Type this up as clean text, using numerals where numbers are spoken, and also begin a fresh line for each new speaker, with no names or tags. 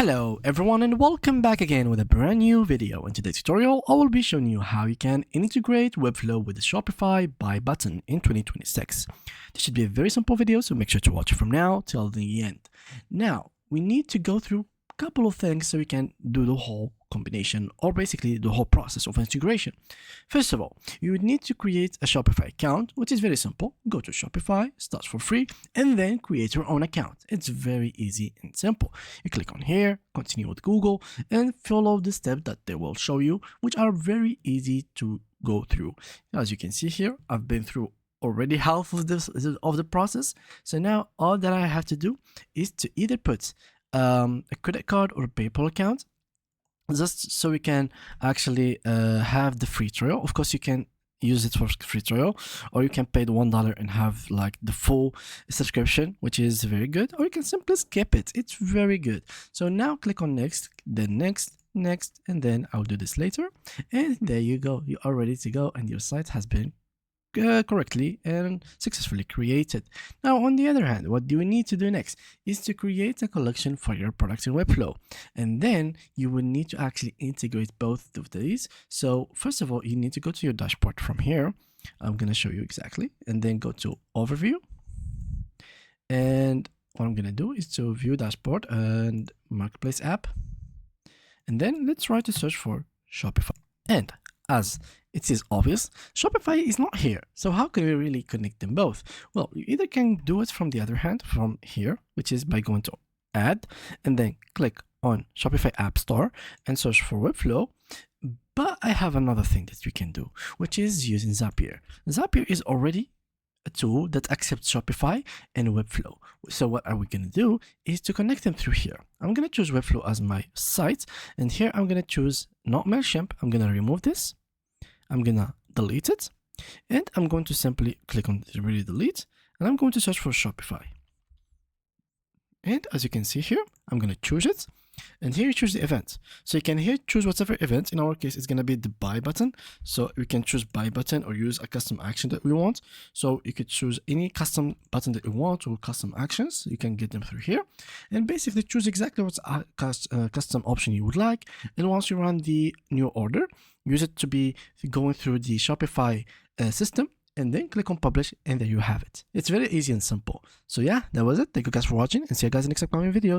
Hello everyone and welcome back again with a brand new video. In today's tutorial, I will be showing you how you can integrate Webflow with the Shopify buy button in 2026. This should be a very simple video, so make sure to watch it from now till the end. Now, we need to go through a couple of things so we can do the whole combination, or basically the whole process of integration. First of all, you would need to create a Shopify account, which is very simple. Go to Shopify, starts for free, and then create your own account. It's very easy and simple. You click on here, continue with Google, and follow the steps that they will show you, which are very easy to go through. As you can see here, I've been through already half of the process. So now all that I have to do is to either put a credit card or a PayPal account, just so we can actually have the free trial. Of course, you can use it for free trial, or you can pay the $1 and have like the full subscription, which is very good, or you can simply skip it. It's very good. So now click on next, then next, and then I'll do this later, and there you go. You are ready to go, and your site has been correctly and successfully created. Now, on the other hand, what do we need to do next is to create a collection for your products in Webflow, and then you will need to actually integrate both of these. So first of all, you need to go to your dashboard from here. I'm going to show you exactly, and then go to overview, and what I'm going to do is to view dashboard and marketplace app, and then let's try to search for Shopify. And as it is obvious, Shopify is not here. So how can we really connect them both? Well, you either can do it from the other hand, from here, which is by going to add and then click on Shopify App Store and search for Webflow. But I have another thing that you can do, which is using Zapier. Zapier is already a tool that accepts Shopify and Webflow. So what are we going to do is to connect them through here. I'm going to choose Webflow as my site, and here I'm going to choose not MailChimp. I'm going to remove this. I'm going to delete it, and I'm going to simply click on really delete, and I'm going to search for Shopify. And as you can see here, I'm going to choose it, and here you choose the event. So you can here choose whatever event. In our case, it's going to be the buy button. So we can choose buy button or use a custom action that we want. So you could choose any custom button that you want or custom actions. You can get them through here, and basically choose exactly what's custom option you would like. And once you run the new order, use it to be going through the Shopify system, and then click on publish, and there you have it. It's very easy and simple. So yeah, that was it. Thank you guys for watching, and see you guys in the next upcoming video.